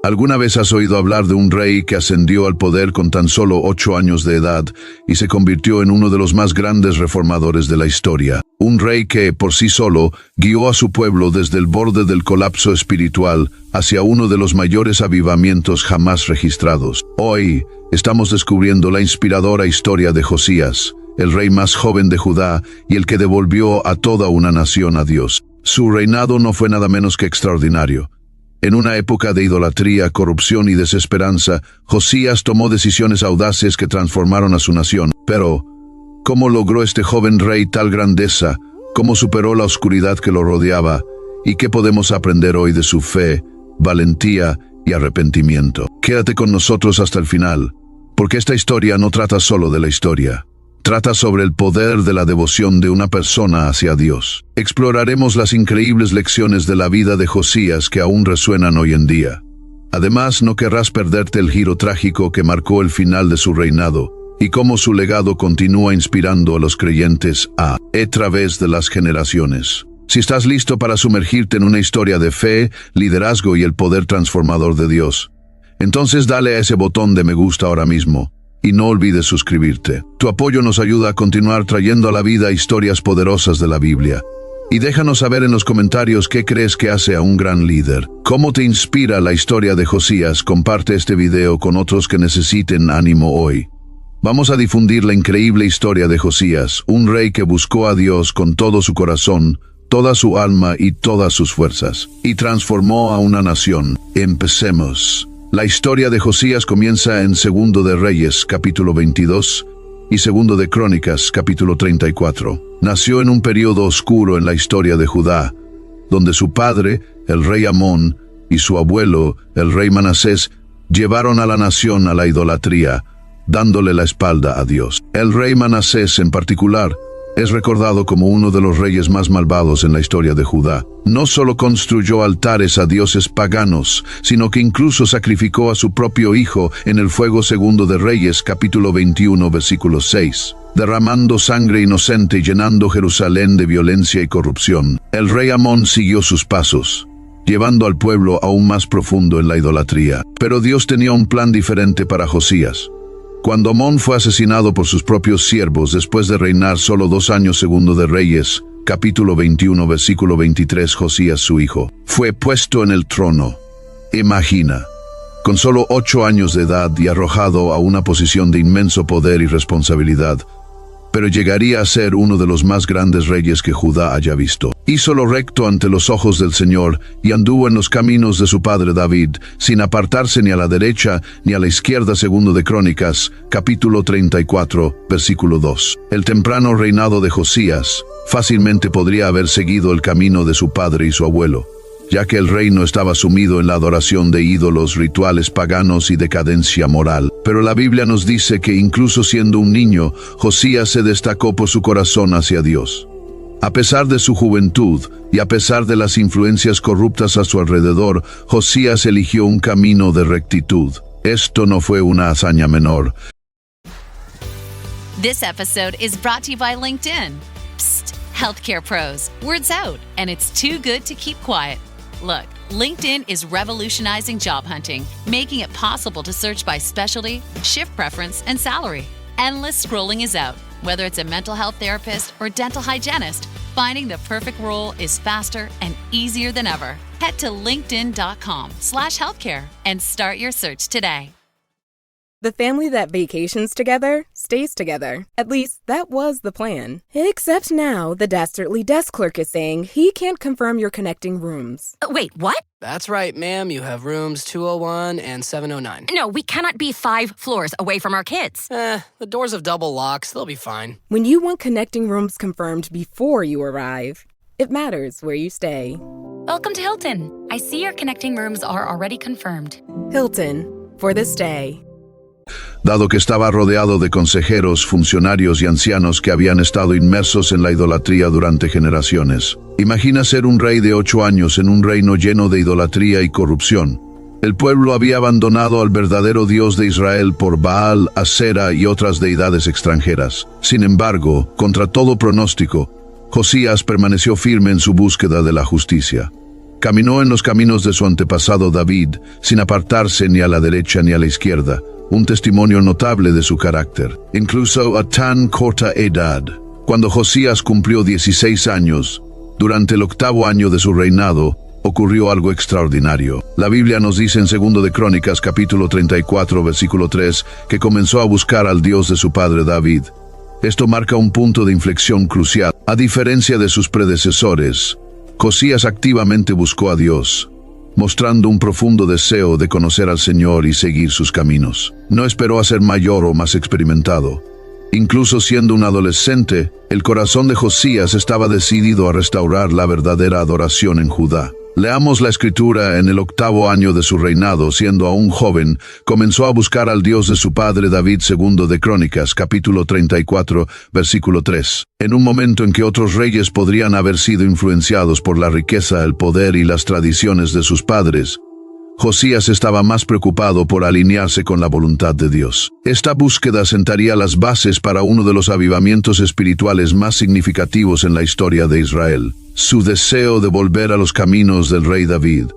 ¿Alguna vez has oído hablar de un rey que ascendió al poder con tan solo 8 años de edad y se convirtió en uno de los más grandes reformadores de la historia? Un rey que, por sí solo, guió a su pueblo desde el borde del colapso espiritual hacia uno de los mayores avivamientos jamás registrados. Hoy, estamos descubriendo la inspiradora historia de Josías, el rey más joven de Judá y el que devolvió a toda una nación a Dios. Su reinado no fue nada menos que extraordinario. En una época de idolatría, corrupción y desesperanza, Josías tomó decisiones audaces que transformaron a su nación. Pero, ¿cómo logró este joven rey tal grandeza? ¿Cómo superó la oscuridad que lo rodeaba? ¿Y qué podemos aprender hoy de su fe, valentía y arrepentimiento? Quédate con nosotros hasta el final, porque esta historia no trata solo de la historia. Trata sobre el poder de la devoción de una persona hacia Dios. Exploraremos las increíbles lecciones de la vida de Josías que aún resuenan hoy en día. Además, no querrás perderte el giro trágico que marcó el final de su reinado y cómo su legado continúa inspirando a los creyentes a través de las generaciones. Si estás listo para sumergirte en una historia de fe, liderazgo y el poder transformador de Dios, entonces dale a ese botón de me gusta ahora mismo. Y no olvides suscribirte. Tu apoyo nos ayuda a continuar trayendo a la vida historias poderosas de la Biblia. Y déjanos saber en los comentarios qué crees que hace a un gran líder. ¿Cómo te inspira la historia de Josías? Comparte este video con otros que necesiten ánimo hoy. Vamos a difundir la increíble historia de Josías, un rey que buscó a Dios con todo su corazón, toda su alma y todas sus fuerzas, y transformó a una nación. Empecemos. La historia de Josías comienza en 2 de Reyes, capítulo 22, y 2 de Crónicas, capítulo 34. Nació en un periodo oscuro en la historia de Judá, donde su padre, el rey Amón, y su abuelo, el rey Manasés, llevaron a la nación a la idolatría, dándole la espalda a Dios. El rey Manasés, en particular, es recordado como uno de los reyes más malvados en la historia de Judá. No solo construyó altares a dioses paganos, sino que incluso sacrificó a su propio hijo en el fuego. 2 de Reyes, capítulo 21, versículo 6. Derramando sangre inocente y llenando Jerusalén de violencia y corrupción. El rey Amón siguió sus pasos, llevando al pueblo aún más profundo en la idolatría. Pero Dios tenía un plan diferente para Josías. Cuando Amón fue asesinado por sus propios siervos después de reinar solo 2 años, 2 de Reyes, capítulo 21, versículo 23, Josías, su hijo, fue puesto en el trono. Imagina, con solo 8 años de edad y arrojado a una posición de inmenso poder y responsabilidad, pero llegaría a ser uno de los más grandes reyes que Judá haya visto. Hizo lo recto ante los ojos del Señor y anduvo en los caminos de su padre David, sin apartarse ni a la derecha ni a la izquierda. 2 de Crónicas, capítulo 34, versículo 2. El temprano reinado de Josías fácilmente podría haber seguido el camino de su padre y su abuelo, ya que el reino estaba sumido en la adoración de ídolos, rituales paganos y decadencia moral. Pero la Biblia nos dice que incluso siendo un niño, Josías se destacó por su corazón hacia Dios. A pesar de su juventud y a pesar de las influencias corruptas a su alrededor, Josías eligió un camino de rectitud. Esto no fue una hazaña menor. This episode is brought to you by LinkedIn. Psst, healthcare pros, word's out, and it's too good to keep quiet. Look, LinkedIn is revolutionizing job hunting, making it possible to search by specialty, shift preference, and salary. Endless scrolling is out. Whether it's a mental health therapist or dental hygienist, finding the perfect role is faster and easier than ever. Head to linkedin.com/healthcare and start your search today. The family that vacations together stays together. At least, that was the plan. Except now, the Dastardly desk clerk is saying he can't confirm your connecting rooms. Wait, what? That's right, ma'am. You have rooms 201 and 709. No, we cannot be 5 floors away from our kids. The doors have double locks. They'll be fine. When you want connecting rooms confirmed before you arrive, it matters where you stay. Welcome to Hilton. I see your connecting rooms are already confirmed. Hilton, for this day. Dado que estaba rodeado de consejeros, funcionarios y ancianos que habían estado inmersos en la idolatría durante generaciones. Imagina ser un rey de 8 años en un reino lleno de idolatría y corrupción. El pueblo había abandonado al verdadero Dios de Israel por Baal, Asera y otras deidades extranjeras. Sin embargo, contra todo pronóstico, Josías permaneció firme en su búsqueda de la justicia. Caminó en los caminos de su antepasado David, sin apartarse ni a la derecha ni a la izquierda, un testimonio notable de su carácter. Incluso a tan corta edad, cuando Josías cumplió 16 años, durante el 8º año de su reinado, ocurrió algo extraordinario. La Biblia nos dice en 2 de Crónicas, capítulo 34, versículo 3, que comenzó a buscar al Dios de su padre David. Esto marca un punto de inflexión crucial. A diferencia de sus predecesores, Josías activamente buscó a Dios, mostrando un profundo deseo de conocer al Señor y seguir sus caminos. No esperó a ser mayor o más experimentado. Incluso siendo un adolescente, el corazón de Josías estaba decidido a restaurar la verdadera adoración en Judá. Leamos la escritura. En el 8º año de su reinado, siendo aún joven, comenzó a buscar al Dios de su padre David. 2 de Crónicas, capítulo 34, versículo 3. En un momento en que otros reyes podrían haber sido influenciados por la riqueza, el poder y las tradiciones de sus padres, Josías estaba más preocupado por alinearse con la voluntad de Dios. Esta búsqueda sentaría las bases para uno de los avivamientos espirituales más significativos en la historia de Israel. Su deseo de volver a los caminos del rey David,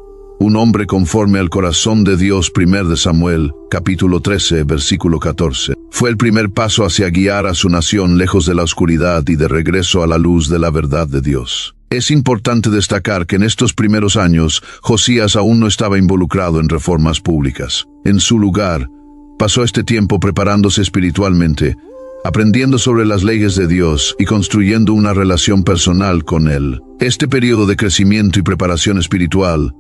un hombre conforme al corazón de Dios. 1 de Samuel, capítulo 13, versículo 14. Fue el primer paso hacia guiar a su nación lejos de la oscuridad y de regreso a la luz de la verdad de Dios. Es importante destacar que en estos primeros años, Josías aún no estaba involucrado en reformas públicas. En su lugar, pasó este tiempo preparándose espiritualmente, aprendiendo sobre las leyes de Dios y construyendo una relación personal con Él. Este periodo de crecimiento y preparación espiritual,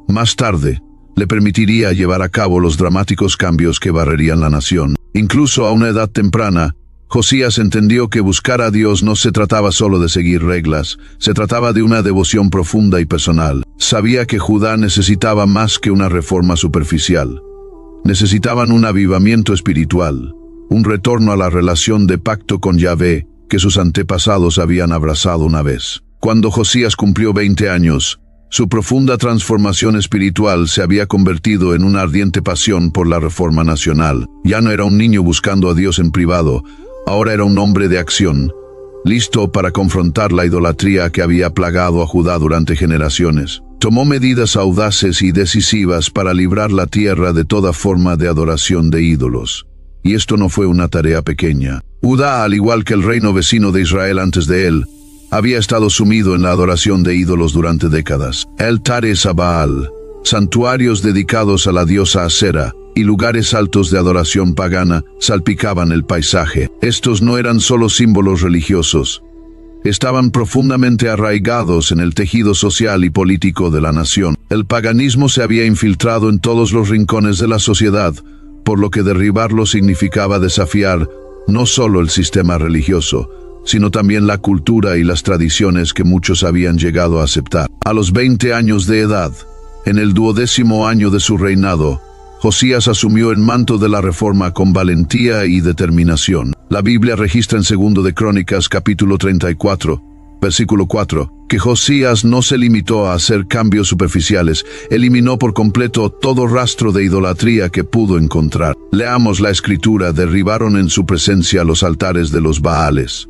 más tarde, le permitiría llevar a cabo los dramáticos cambios que barrerían la nación. Incluso a una edad temprana, Josías entendió que buscar a Dios no se trataba solo de seguir reglas, se trataba de una devoción profunda y personal. Sabía que Judá necesitaba más que una reforma superficial. Necesitaban un avivamiento espiritual, un retorno a la relación de pacto con Yahvé que sus antepasados habían abrazado una vez. Cuando Josías cumplió 20 años, su profunda transformación espiritual se había convertido en una ardiente pasión por la reforma nacional. Ya no era un niño buscando a Dios en privado, ahora era un hombre de acción, listo para confrontar la idolatría que había plagado a Judá durante generaciones. Tomó medidas audaces y decisivas para librar la tierra de toda forma de adoración de ídolos. Y esto no fue una tarea pequeña. Judá, al igual que el reino vecino de Israel antes de él, había estado sumido en la adoración de ídolos durante décadas. Altares a Baal, santuarios dedicados a la diosa Asera y lugares altos de adoración pagana salpicaban el paisaje. Estos no eran solo símbolos religiosos, estaban profundamente arraigados en el tejido social y político de la nación. El paganismo se había infiltrado en todos los rincones de la sociedad, por lo que derribarlo significaba desafiar no solo el sistema religioso, sino también la cultura y las tradiciones que muchos habían llegado a aceptar. A los 20 años de edad, en el 12º año de su reinado, Josías asumió el manto de la reforma con valentía y determinación. La Biblia registra en 2 de Crónicas, capítulo 34, versículo 4, que Josías no se limitó a hacer cambios superficiales, eliminó por completo todo rastro de idolatría que pudo encontrar. Leamos la escritura: derribaron en su presencia los altares de los Baales,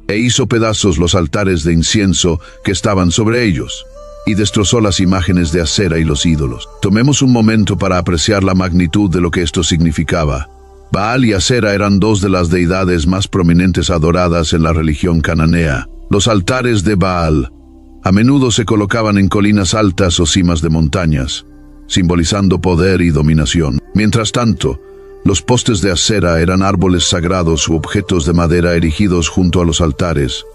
e hizo pedazos los altares de incienso que estaban sobre ellos, y destrozó las imágenes de Asera y los ídolos. Tomemos un momento para apreciar la magnitud de lo que esto significaba. Baal y Asera eran dos de las deidades más prominentes adoradas en la religión cananea. Los altares de Baal a menudo se colocaban en colinas altas o cimas de montañas, simbolizando poder y dominación. Mientras tanto, los postes de Asera eran árboles sagrados u objetos de madera erigidos junto a los altares,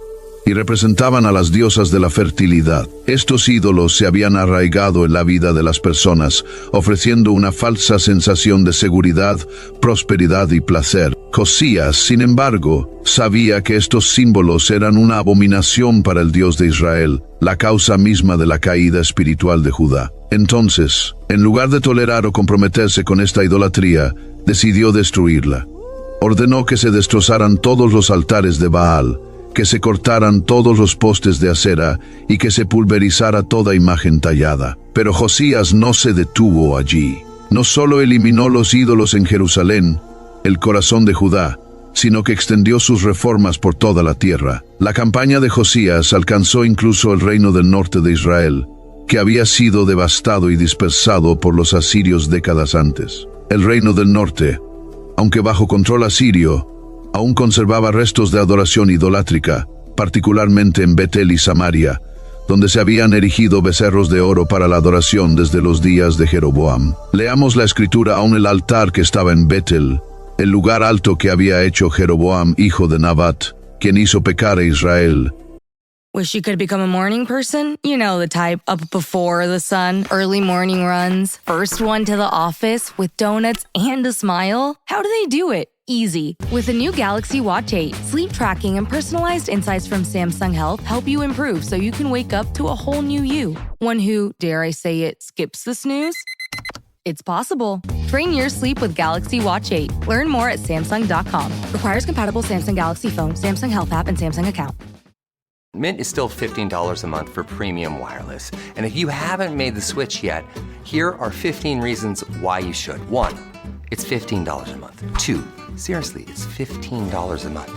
y representaban a las diosas de la fertilidad. Estos ídolos se habían arraigado en la vida de las personas, ofreciendo una falsa sensación de seguridad, prosperidad y placer. Josías, sin embargo, sabía que estos símbolos eran una abominación para el Dios de Israel, la causa misma de la caída espiritual de Judá. Entonces, en lugar de tolerar o comprometerse con esta idolatría, decidió destruirla. Ordenó que se destrozaran todos los altares de Baal, que se cortaran todos los postes de Asera y que se pulverizara toda imagen tallada. Pero Josías no se detuvo allí. No solo eliminó los ídolos en Jerusalén, el corazón de Judá, sino que extendió sus reformas por toda la tierra. La campaña de Josías alcanzó incluso el reino del norte de Israel, que había sido devastado y dispersado por los asirios décadas antes. El reino del norte, aunque bajo control asirio, aún conservaba restos de adoración idolátrica, particularmente en Betel y Samaria, donde se habían erigido becerros de oro para la adoración desde los días de Jeroboam. Leamos la escritura: aún el altar que estaba en Betel, el lugar alto que había hecho Jeroboam, hijo de Nabat, quien hizo pecar a Israel. Wish you could become a morning person? You know the type, up before the sun, early morning runs, first one to the office with donuts and a smile. How do they do it? Easy. With the new Galaxy Watch 8, sleep tracking and personalized insights from Samsung Health help you improve so you can wake up to a whole new you. One who, dare I say it, skips the snooze? It's possible. Train your sleep with Galaxy Watch 8. Learn more at Samsung.com. Requires compatible Samsung Galaxy phone, Samsung Health app, and Samsung account. Mint is still $15 a month for premium wireless. And if you haven't made the switch yet, here are 15 reasons why you should. 1, it's $15 a month. 2, seriously, it's $15 a month.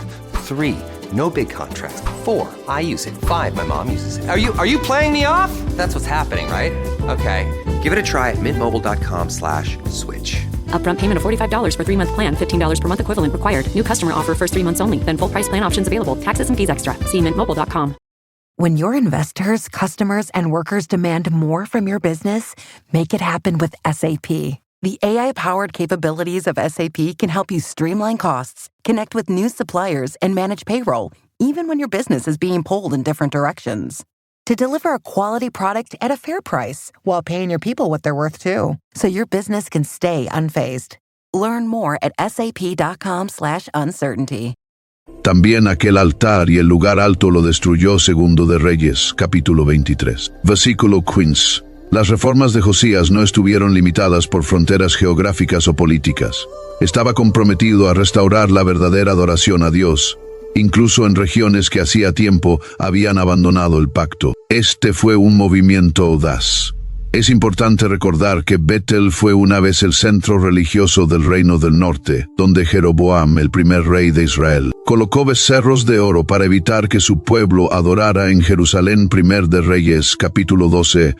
3, no big contrast. 4, I use it. 5, my mom uses it. Are you playing me off? That's what's happening, right? Okay, give it a try at mintmobile.com/switch. Upfront payment of $45 for 3-month plan, $15 per month equivalent required. New customer offer first 3 months only. Then full price plan options available. Taxes and fees extra. See mintmobile.com. When your investors, customers, and workers demand more from your business, make it happen with SAP. The AI-powered capabilities of SAP can help you streamline costs, connect with new suppliers, and manage payroll, even when your business is being pulled in different directions. To deliver a quality product at a fair price while paying your people what they're worth too, so your business can stay unfazed. Learn more at sap.com/uncertainty. También aquel altar y el lugar alto lo destruyó. Segundo de Reyes, capítulo 23. Versículo 15. Las reformas de Josías no estuvieron limitadas por fronteras geográficas o políticas. Estaba comprometido a restaurar la verdadera adoración a Dios, incluso en regiones que hacía tiempo habían abandonado el pacto. Este fue un movimiento audaz. Es importante recordar que Betel fue una vez el centro religioso del reino del norte, donde Jeroboam, el primer rey de Israel, colocó becerros de oro para evitar que su pueblo adorara en Jerusalén. Primer de Reyes, capítulo 12,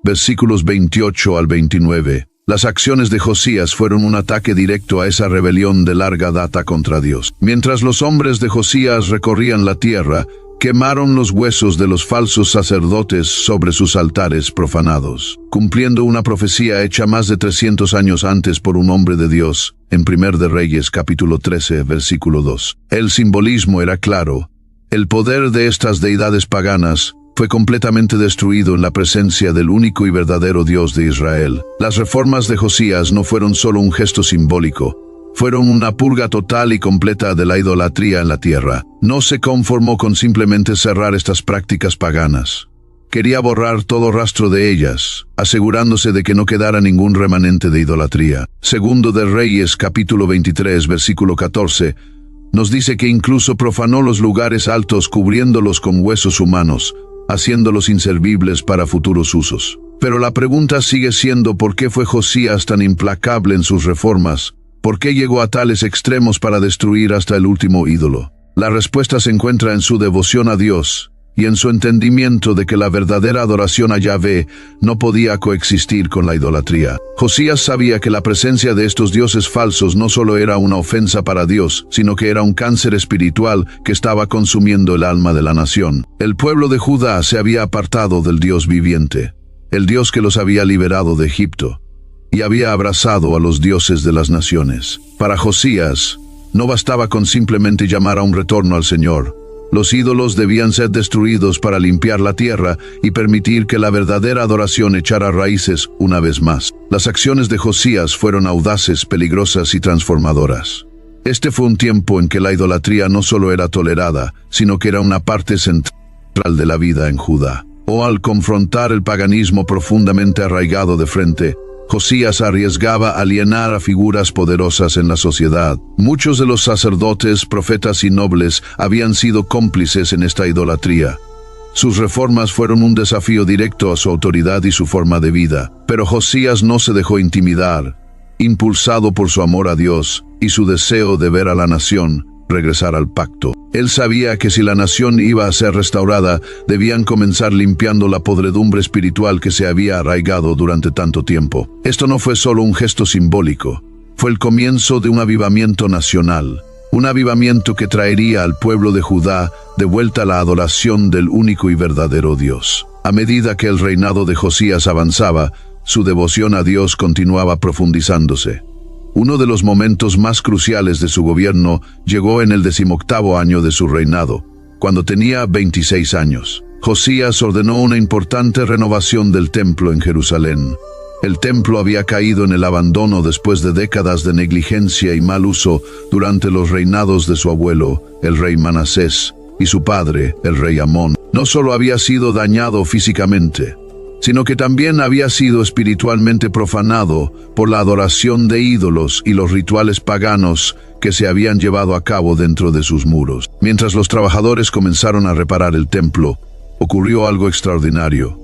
versículos 28 al 29. Las acciones de Josías fueron un ataque directo a esa rebelión de larga data contra Dios. Mientras los hombres de Josías recorrían la tierra, quemaron los huesos de los falsos sacerdotes sobre sus altares profanados, cumpliendo una profecía hecha más de 300 años antes por un hombre de Dios, en Primer de Reyes, capítulo 13, versículo 2. El simbolismo era claro. El poder de estas deidades paganas fue completamente destruido en la presencia del único y verdadero Dios de Israel. Las reformas de Josías no fueron solo un gesto simbólico, fueron una purga total y completa de la idolatría en la tierra. No se conformó con simplemente cerrar estas prácticas paganas. Quería borrar todo rastro de ellas, asegurándose de que no quedara ningún remanente de idolatría. Segundo de Reyes, capítulo 23, versículo 14, nos dice que incluso profanó los lugares altos cubriéndolos con huesos humanos, haciéndolos inservibles para futuros usos. Pero la pregunta sigue siendo: ¿por qué fue Josías tan implacable en sus reformas? ¿Por qué llegó a tales extremos para destruir hasta el último ídolo? La respuesta se encuentra en su devoción a Dios y en su entendimiento de que la verdadera adoración a Yahvé no podía coexistir con la idolatría. Josías sabía que la presencia de estos dioses falsos no solo era una ofensa para Dios, sino que era un cáncer espiritual que estaba consumiendo el alma de la nación. El pueblo de Judá se había apartado del Dios viviente, el Dios que los había liberado de Egipto, y había abrazado a los dioses de las naciones. Para Josías, no bastaba con simplemente llamar a un retorno al Señor. Los ídolos debían ser destruidos para limpiar la tierra y permitir que la verdadera adoración echara raíces una vez más. Las acciones de Josías fueron audaces, peligrosas y transformadoras. Este fue un tiempo en que la idolatría no solo era tolerada, sino que era una parte central de la vida en Judá. Al confrontar el paganismo profundamente arraigado de frente, Josías arriesgaba alienar a figuras poderosas en la sociedad. Muchos de los sacerdotes, profetas y nobles habían sido cómplices en esta idolatría. Sus reformas fueron un desafío directo a su autoridad y su forma de vida. Pero Josías no se dejó intimidar. Impulsado por su amor a Dios y su deseo de ver a la nación regresar al pacto. Él sabía que si la nación iba a ser restaurada, debían comenzar limpiando la podredumbre espiritual que se había arraigado durante tanto tiempo. Esto no fue solo un gesto simbólico, fue el comienzo de un avivamiento nacional. Un avivamiento que traería al pueblo de Judá de vuelta a la adoración del único y verdadero Dios. A medida que el reinado de Josías avanzaba, su devoción a Dios continuaba profundizándose. Uno de los momentos más cruciales de su gobierno llegó en el 18º año de su reinado, cuando tenía 26 años. Josías ordenó una importante renovación del templo en Jerusalén. El templo había caído en el abandono después de décadas de negligencia y mal uso durante los reinados de su abuelo, el rey Manasés, y su padre, el rey Amón. No solo había sido dañado físicamente, sino que también había sido espiritualmente profanado por la adoración de ídolos y los rituales paganos que se habían llevado a cabo dentro de sus muros. Mientras los trabajadores comenzaron a reparar el templo, ocurrió algo extraordinario.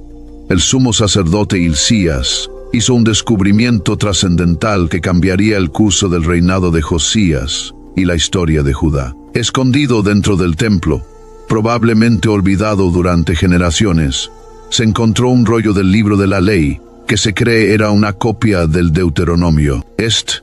El sumo sacerdote Hilcías hizo un descubrimiento trascendental que cambiaría el curso del reinado de Josías y la historia de Judá. Escondido dentro del templo, probablemente olvidado durante generaciones, se encontró un rollo del libro de la ley que se cree era una copia del Deuteronomio. Este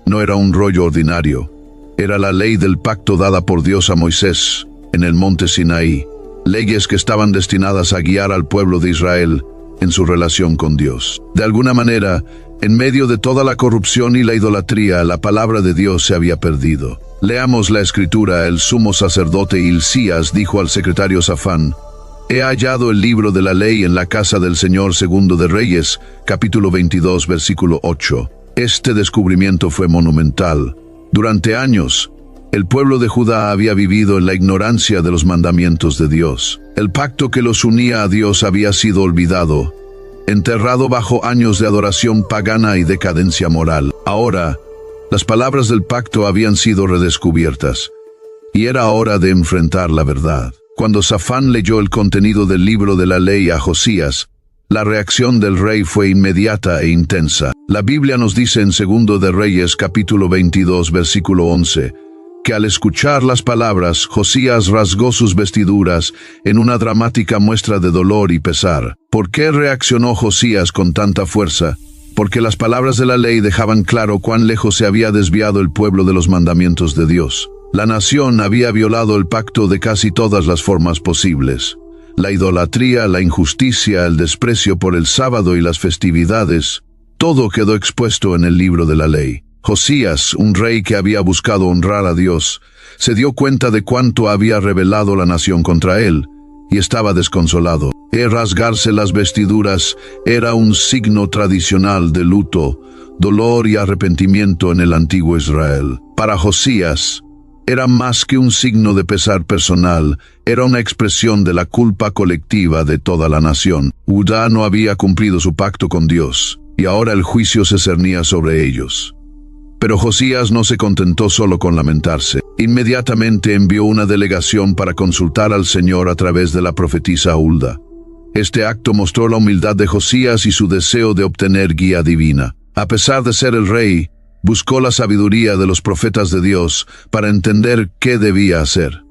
no era un rollo ordinario, era la ley del pacto dada por Dios a Moisés en el monte Sinaí, leyes que estaban destinadas a guiar al pueblo de Israel en su relación con Dios. De alguna manera, en medio de toda la corrupción y la idolatría, la palabra de Dios se había perdido. Leamos la escritura. El sumo sacerdote Hilcías dijo al secretario Safán: «He hallado el libro de la ley en la casa del Señor, segundo de Reyes, capítulo 22, versículo 8. Este descubrimiento fue monumental. Durante años, el pueblo de Judá había vivido en la ignorancia de los mandamientos de Dios. El pacto que los unía a Dios había sido olvidado, enterrado bajo años de adoración pagana y decadencia moral. Ahora, las palabras del pacto habían sido redescubiertas, y era hora de enfrentar la verdad. Cuando Safán leyó el contenido del libro de la ley a Josías, la reacción del rey fue inmediata e intensa. La Biblia nos dice en 2 de Reyes, capítulo 22, versículo 11, que al escuchar las palabras, Josías rasgó sus vestiduras en una dramática muestra de dolor y pesar. ¿Por qué reaccionó Josías con tanta fuerza? Porque las palabras de la ley dejaban claro cuán lejos se había desviado el pueblo de los mandamientos de Dios. La nación había violado el pacto de casi todas las formas posibles. La idolatría, la injusticia, el desprecio por el sábado y las festividades, todo quedó expuesto en el libro de la ley. Josías, un rey que había buscado honrar a Dios, se dio cuenta de cuánto había rebelado la nación contra él, y estaba desconsolado. Rasgarse las vestiduras era un signo tradicional de luto, dolor y arrepentimiento en el antiguo Israel. Para Josías, era más que un signo de pesar personal, era una expresión de la culpa colectiva de toda la nación. Judá no había cumplido su pacto con Dios, y ahora el juicio se cernía sobre ellos. Pero Josías no se contentó solo con lamentarse. Inmediatamente envió una delegación para consultar al Señor a través de la profetisa Hulda. Este acto mostró la humildad de Josías y su deseo de obtener guía divina. A pesar de ser el rey, buscó la sabiduría de los profetas de Dios para entender qué debía hacer.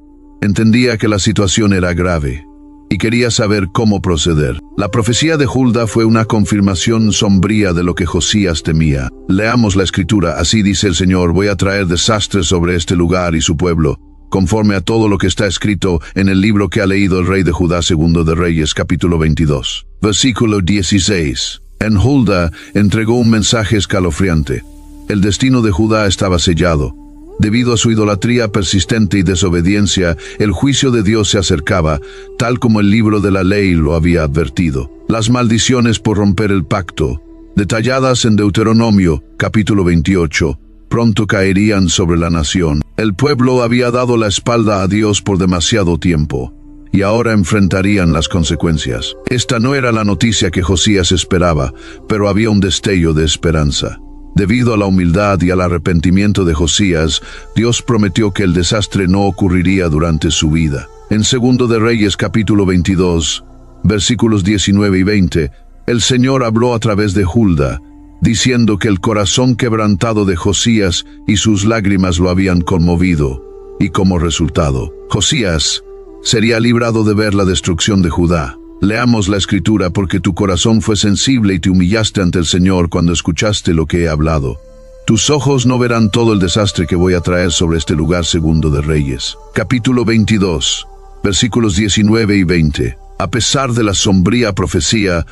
Entendía que la situación era grave y quería saber cómo proceder. La profecía de Hulda fue una confirmación sombría de lo que Josías temía. Leamos la escritura. Así dice el Señor: voy a traer desastres sobre este lugar y su pueblo, conforme a todo lo que está escrito en el libro que ha leído el rey de Judá, 2 de Reyes, capítulo 22. Versículo 16. En Hulda entregó un mensaje escalofriante. El destino de Judá estaba sellado. Debido a su idolatría persistente y desobediencia, el juicio de Dios se acercaba, tal como el libro de la ley lo había advertido. Las maldiciones por romper el pacto, detalladas en Deuteronomio, capítulo 28, pronto caerían sobre la nación. El pueblo había dado la espalda a Dios por demasiado tiempo, y ahora enfrentarían las consecuencias. Esta no era la noticia que Josías esperaba, pero había un destello de esperanza. Debido a la humildad y al arrepentimiento de Josías, Dios prometió que el desastre no ocurriría durante su vida. En 2 de Reyes capítulo 22, versículos 19 y 20, el Señor habló a través de Hulda, diciendo que el corazón quebrantado de Josías y sus lágrimas lo habían conmovido, y como resultado, Josías sería librado de ver la destrucción de Judá. Leamos la Escritura: porque tu corazón fue sensible y te humillaste ante el Señor cuando escuchaste lo que he hablado. Tus ojos no verán todo el desastre que voy a traer sobre este lugar. Segundo de Reyes, capítulo 22, versículos 19 y 20. A pesar de la sombría profecía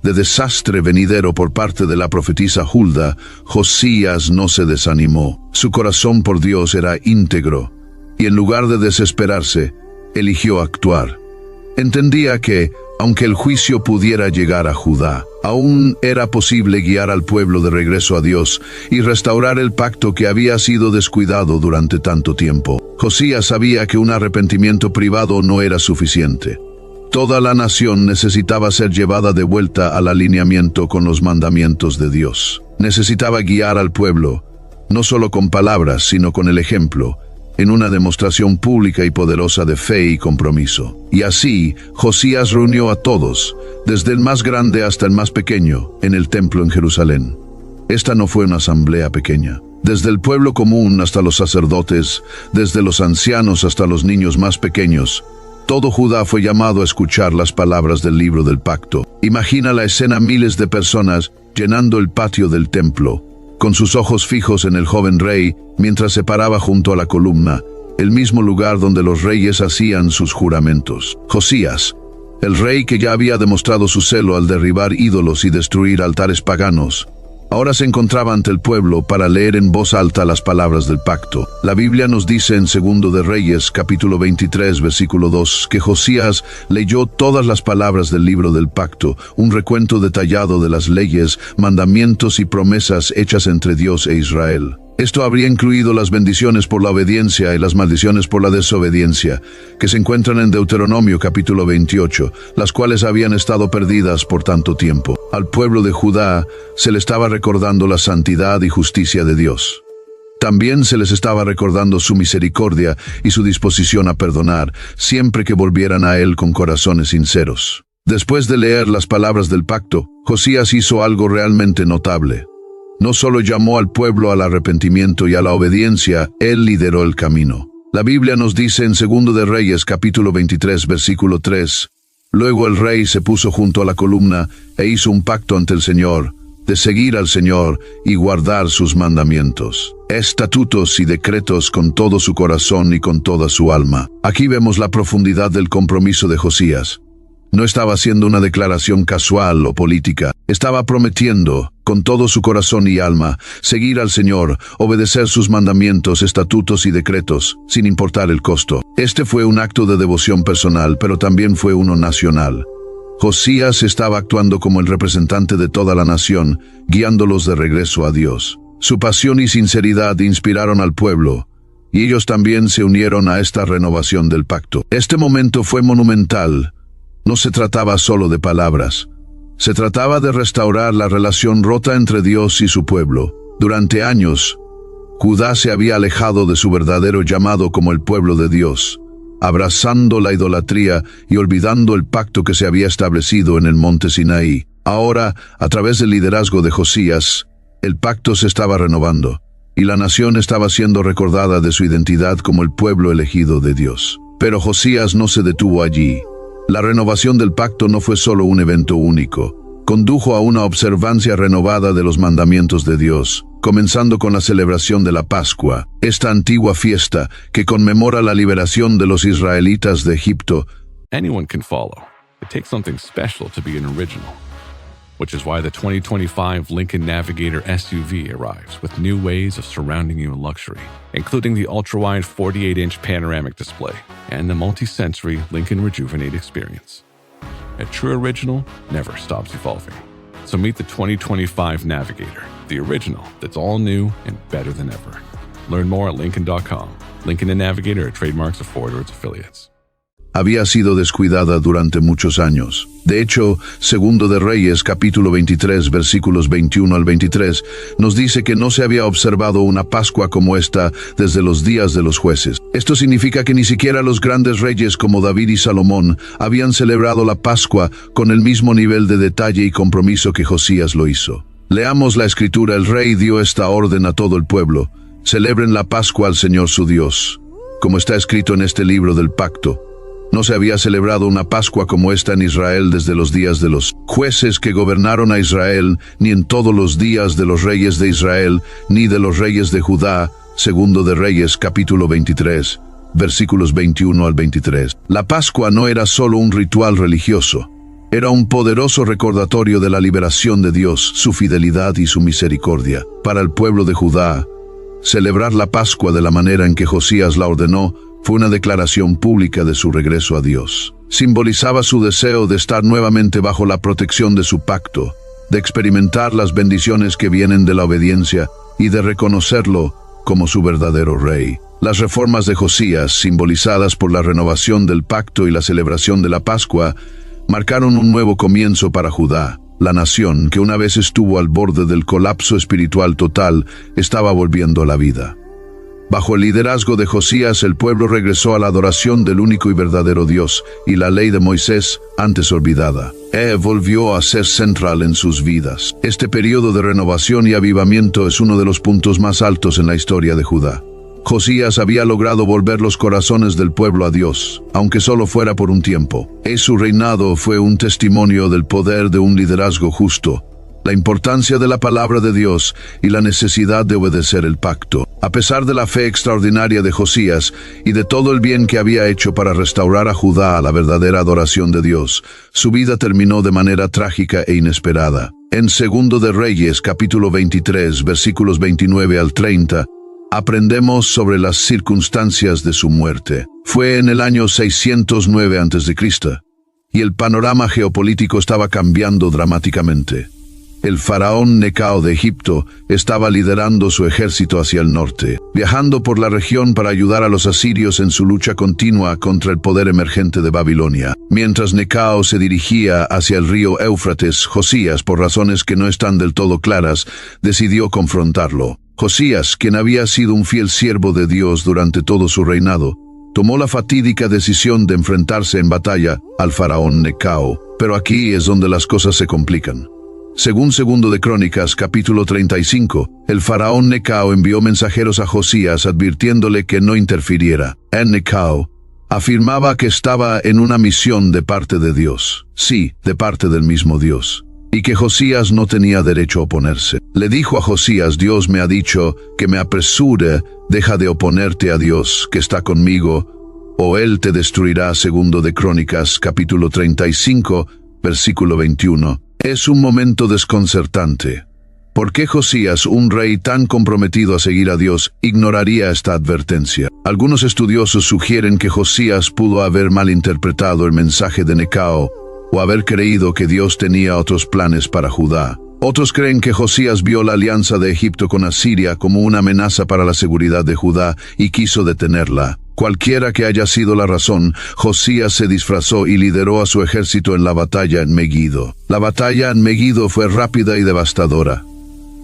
de desastre venidero por parte de la profetisa Hulda, Josías no se desanimó. Su corazón por Dios era íntegro, y en lugar de desesperarse, eligió actuar. Entendía que, aunque el juicio pudiera llegar a Judá, aún era posible guiar al pueblo de regreso a Dios y restaurar el pacto que había sido descuidado durante tanto tiempo. Josías sabía que un arrepentimiento privado no era suficiente. Toda la nación necesitaba ser llevada de vuelta al alineamiento con los mandamientos de Dios. Necesitaba guiar al pueblo, no solo con palabras, sino con el ejemplo, en una demostración pública y poderosa de fe y compromiso. Y así, Josías reunió a todos, desde el más grande hasta el más pequeño, en el templo en Jerusalén. Esta no fue una asamblea pequeña. Desde el pueblo común hasta los sacerdotes, desde los ancianos hasta los niños más pequeños, todo Judá fue llamado a escuchar las palabras del libro del pacto. Imagina la escena: miles de personas llenando el patio del templo, con sus ojos fijos en el joven rey, mientras se paraba junto a la columna, el mismo lugar donde los reyes hacían sus juramentos. Josías, el rey que ya había demostrado su celo al derribar ídolos y destruir altares paganos, ahora se encontraba ante el pueblo para leer en voz alta las palabras del pacto. La Biblia nos dice en Segundo de Reyes, capítulo 23, versículo 2, que Josías leyó todas las palabras del libro del pacto, un recuento detallado de las leyes, mandamientos y promesas hechas entre Dios e Israel. Esto habría incluido las bendiciones por la obediencia y las maldiciones por la desobediencia, que se encuentran en Deuteronomio capítulo 28, las cuales habían estado perdidas por tanto tiempo. Al pueblo de Judá se le estaba recordando la santidad y justicia de Dios. También se les estaba recordando su misericordia y su disposición a perdonar, siempre que volvieran a Él con corazones sinceros. Después de leer las palabras del pacto, Josías hizo algo realmente notable. No solo llamó al pueblo al arrepentimiento y a la obediencia, él lideró el camino. La Biblia nos dice en Segundo de Reyes, capítulo 23, versículo 3, luego el rey se puso junto a la columna e hizo un pacto ante el Señor, de seguir al Señor y guardar sus mandamientos, estatutos y decretos con todo su corazón y con toda su alma. Aquí vemos la profundidad del compromiso de Josías. No estaba haciendo una declaración casual o política. Estaba prometiendo, con todo su corazón y alma, seguir al Señor, obedecer sus mandamientos, estatutos y decretos, sin importar el costo. Este fue un acto de devoción personal, pero también fue uno nacional. Josías estaba actuando como el representante de toda la nación, guiándolos de regreso a Dios. Su pasión y sinceridad inspiraron al pueblo, y ellos también se unieron a esta renovación del pacto. Este momento fue monumental. No se trataba solo de palabras. Se trataba de restaurar la relación rota entre Dios y su pueblo. Durante años, Judá se había alejado de su verdadero llamado como el pueblo de Dios, abrazando la idolatría y olvidando el pacto que se había establecido en el monte Sinaí. Ahora, a través del liderazgo de Josías, el pacto se estaba renovando, y la nación estaba siendo recordada de su identidad como el pueblo elegido de Dios. Pero Josías no se detuvo allí. La renovación del pacto no fue solo un evento único. Condujo a una observancia renovada de los mandamientos de Dios, comenzando con la celebración de la Pascua, esta antigua fiesta que conmemora la liberación de los israelitas de Egipto. Anyone can follow. It takes something special to be an original, which is why the 2025 Lincoln Navigator SUV arrives with new ways of surrounding you in luxury, including the ultra-wide 48-inch panoramic display and the multi-sensory Lincoln Rejuvenate experience. A true original never stops evolving. So meet the 2025 Navigator, the original that's all new and better than ever. Learn more at Lincoln.com. Lincoln and Navigator are trademarks of Ford or its affiliates. Había sido descuidada durante muchos años. De hecho, Segundo de Reyes, capítulo 23, versículos 21 al 23, nos dice que no se había observado una Pascua como esta desde los días de los jueces. Esto significa que ni siquiera los grandes reyes como David y Salomón habían celebrado la Pascua con el mismo nivel de detalle y compromiso que Josías lo hizo. Leamos la Escritura. El rey dio esta orden a todo el pueblo: celebren la Pascua al Señor su Dios. como está escrito en este libro del pacto. No se había celebrado una Pascua como esta en Israel desde los días de los jueces que gobernaron a Israel, ni en todos los días de los reyes de Israel, ni de los reyes de Judá. Segundo de Reyes, capítulo 23, versículos 21 al 23. La Pascua no era solo un ritual religioso. Era un poderoso recordatorio de la liberación de Dios, su fidelidad y su misericordia. Para el pueblo de Judá, celebrar la Pascua de la manera en que Josías la ordenó fue una declaración pública de su regreso a Dios. Simbolizaba su deseo de estar nuevamente bajo la protección de su pacto, de experimentar las bendiciones que vienen de la obediencia y de reconocerlo como su verdadero rey. Las reformas de Josías, simbolizadas por la renovación del pacto y la celebración de la Pascua, marcaron un nuevo comienzo para Judá. La nación, que una vez estuvo al borde del colapso espiritual total, estaba volviendo a la vida. Bajo el liderazgo de Josías, el pueblo regresó a la adoración del único y verdadero Dios, y la ley de Moisés, antes olvidada, volvió a ser central en sus vidas. Este periodo de renovación y avivamiento es uno de los puntos más altos en la historia de Judá. Josías había logrado volver los corazones del pueblo a Dios, aunque solo fuera por un tiempo. Su reinado fue un testimonio del poder de un liderazgo justo, la importancia de la palabra de Dios y la necesidad de obedecer el pacto. A pesar de la fe extraordinaria de Josías y de todo el bien que había hecho para restaurar a Judá a la verdadera adoración de Dios, su vida terminó de manera trágica e inesperada. En Segundo de Reyes, capítulo 23, versículos 29 al 30, aprendemos sobre las circunstancias de su muerte. Fue en el año 609 a.C., y el panorama geopolítico estaba cambiando dramáticamente. El faraón Necao de Egipto estaba liderando su ejército hacia el norte, viajando por la región para ayudar a los asirios en su lucha continua contra el poder emergente de Babilonia. Mientras Necao se dirigía hacia el río Éufrates, Josías, por razones que no están del todo claras, decidió confrontarlo. Josías, quien había sido un fiel siervo de Dios durante todo su reinado, tomó la fatídica decisión de enfrentarse en batalla al faraón Necao. Pero aquí es donde las cosas se complican. Según Segundo de Crónicas, capítulo 35, el faraón Necao envió mensajeros a Josías advirtiéndole que no interfiriera. Necao afirmaba que estaba en una misión de parte de Dios, sí, de parte del mismo Dios, y que Josías no tenía derecho a oponerse. Le dijo a Josías: Dios me ha dicho que me apresure, deja de oponerte a Dios, que está conmigo, o Él te destruirá. Segundo de Crónicas, capítulo 35, versículo 21. Es un momento desconcertante. ¿Por qué Josías, un rey tan comprometido a seguir a Dios, ignoraría esta advertencia? Algunos estudiosos sugieren que Josías pudo haber malinterpretado el mensaje de Necao o haber creído que Dios tenía otros planes para Judá. Otros creen que Josías vio la alianza de Egipto con Asiria como una amenaza para la seguridad de Judá y quiso detenerla. Cualquiera que haya sido la razón, Josías se disfrazó y lideró a su ejército en la batalla en Megido. La batalla en Megido fue rápida y devastadora.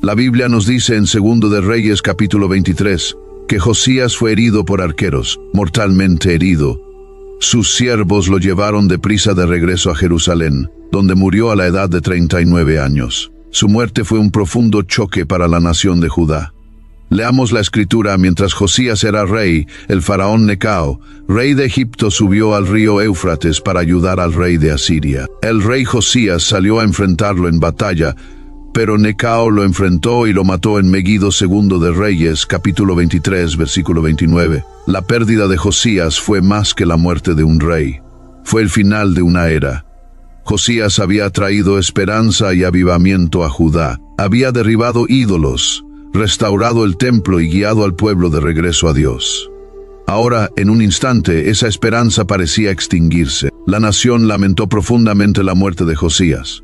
La Biblia nos dice en Segundo de Reyes capítulo 23 que Josías fue herido por arqueros, mortalmente herido. Sus siervos lo llevaron deprisa de regreso a Jerusalén, donde murió a la edad de 39 años. Su muerte fue un profundo choque para la nación de Judá. Leamos la escritura. Mientras Josías era rey, el faraón Necao, rey de Egipto, subió al río Éufrates para ayudar al rey de Asiria. El rey Josías salió a enfrentarlo en batalla, pero Necao lo enfrentó y lo mató en Megido. Segundo de Reyes, capítulo 23, versículo 29. La pérdida de Josías fue más que la muerte de un rey. Fue el final de una era. Josías había traído esperanza y avivamiento a Judá. Había derribado ídolos, restaurado el templo y guiado al pueblo de regreso a Dios. Ahora, en un instante, esa esperanza parecía extinguirse. La nación lamentó profundamente la muerte de Josías.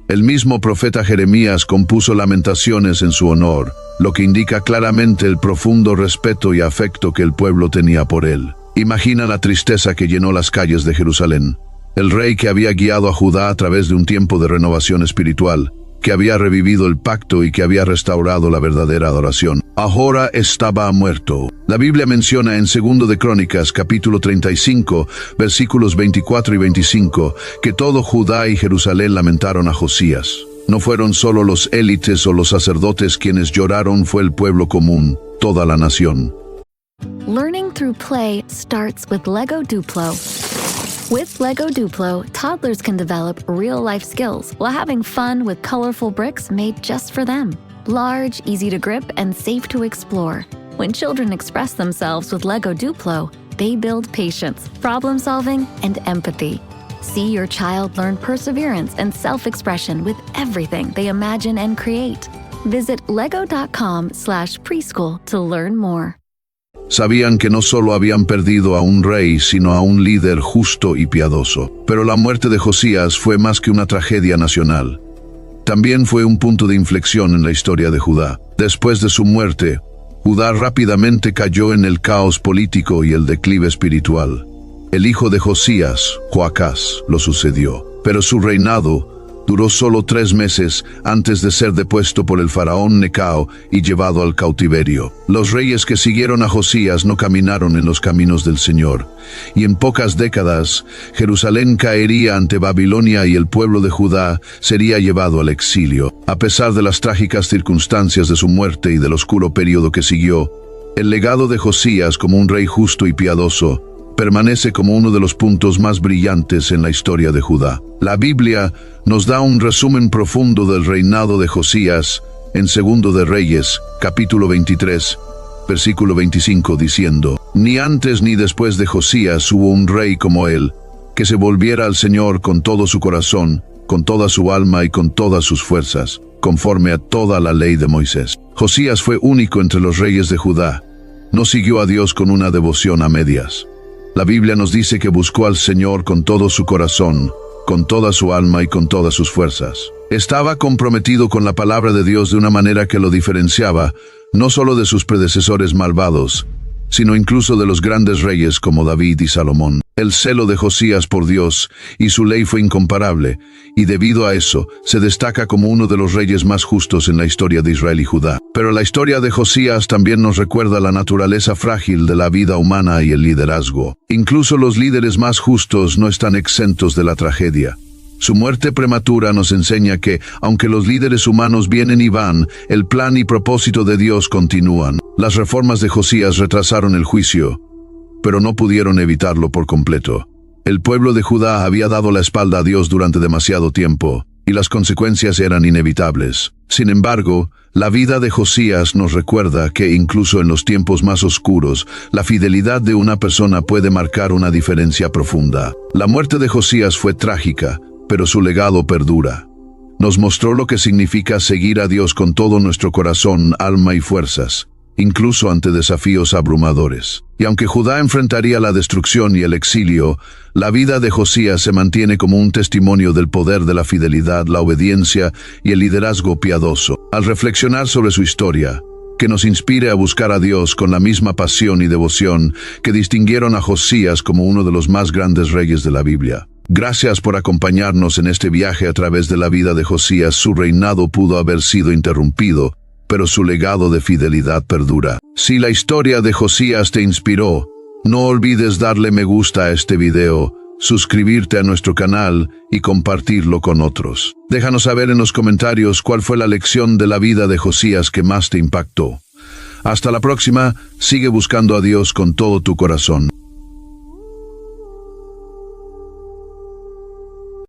El mismo profeta Jeremías compuso lamentaciones en su honor, lo que indica claramente el profundo respeto y afecto que el pueblo tenía por él. Imagina la tristeza que llenó las calles de Jerusalén. El rey que había guiado a Judá a través de un tiempo de renovación espiritual, que había revivido el pacto y que había restaurado la verdadera adoración, ahora estaba muerto. La Biblia menciona en Segundo de Crónicas, capítulo 35, versículos 24 y 25, que todo Judá y Jerusalén lamentaron a Josías. No fueron solo los élites o los sacerdotes quienes lloraron, fue el pueblo común, toda la nación. Learning through play starts with Lego Duplo. With Lego Duplo, toddlers can develop real-life skills while having fun with colorful bricks made just for them. Large, easy to grip, and safe to explore. When children express themselves with Lego Duplo, they build patience, problem-solving, and empathy. See your child learn perseverance and self-expression with everything they imagine and create. Visit lego.com/preschool to learn more. Sabían que no solo habían perdido a un rey, sino a un líder justo y piadoso. Pero la muerte de Josías fue más que una tragedia nacional. También fue un punto de inflexión en la historia de Judá. Después de su muerte, Judá rápidamente cayó en el caos político y el declive espiritual. El hijo de Josías, Joacás, lo sucedió, pero su reinado duró solo 3 meses antes de ser depuesto por el faraón Necao y llevado al cautiverio. Los reyes que siguieron a Josías no caminaron en los caminos del Señor, y en pocas décadas Jerusalén caería ante Babilonia y el pueblo de Judá sería llevado al exilio. A pesar de las trágicas circunstancias de su muerte y del oscuro periodo que siguió, el legado de Josías como un rey justo y piadoso permanece como uno de los puntos más brillantes en la historia de Judá. La Biblia nos da un resumen profundo del reinado de Josías en 2 de Reyes, capítulo 23, versículo 25, diciendo: «Ni antes ni después de Josías hubo un rey como él, que se volviera al Señor con todo su corazón, con toda su alma y con todas sus fuerzas, conforme a toda la ley de Moisés». Josías fue único entre los reyes de Judá. No siguió a Dios con una devoción a medias. La Biblia nos dice que buscó al Señor con todo su corazón, con toda su alma y con todas sus fuerzas. Estaba comprometido con la palabra de Dios de una manera que lo diferenciaba, no solo de sus predecesores malvados, sino incluso de los grandes reyes como David y Salomón. El celo de Josías por Dios y su ley fue incomparable, y debido a eso, se destaca como uno de los reyes más justos en la historia de Israel y Judá. Pero la historia de Josías también nos recuerda la naturaleza frágil de la vida humana y el liderazgo. Incluso los líderes más justos no están exentos de la tragedia. Su muerte prematura nos enseña que, aunque los líderes humanos vienen y van, el plan y propósito de Dios continúan. Las reformas de Josías retrasaron el juicio, pero no pudieron evitarlo por completo. El pueblo de Judá había dado la espalda a Dios durante demasiado tiempo, y las consecuencias eran inevitables. Sin embargo, la vida de Josías nos recuerda que incluso en los tiempos más oscuros, la fidelidad de una persona puede marcar una diferencia profunda. La muerte de Josías fue trágica, pero su legado perdura. Nos mostró lo que significa seguir a Dios con todo nuestro corazón, alma y fuerzas, incluso ante desafíos abrumadores. Y aunque Judá enfrentaría la destrucción y el exilio, la vida de Josías se mantiene como un testimonio del poder de la fidelidad, la obediencia y el liderazgo piadoso. Al reflexionar sobre su historia, que nos inspire a buscar a Dios con la misma pasión y devoción que distinguieron a Josías como uno de los más grandes reyes de la Biblia. Gracias por acompañarnos en este viaje a través de la vida de Josías. Su reinado pudo haber sido interrumpido, pero su legado de fidelidad perdura. Si la historia de Josías te inspiró, no olvides darle me gusta a este video, suscribirte a nuestro canal y compartirlo con otros. Déjanos saber en los comentarios cuál fue la lección de la vida de Josías que más te impactó. Hasta la próxima, sigue buscando a Dios con todo tu corazón.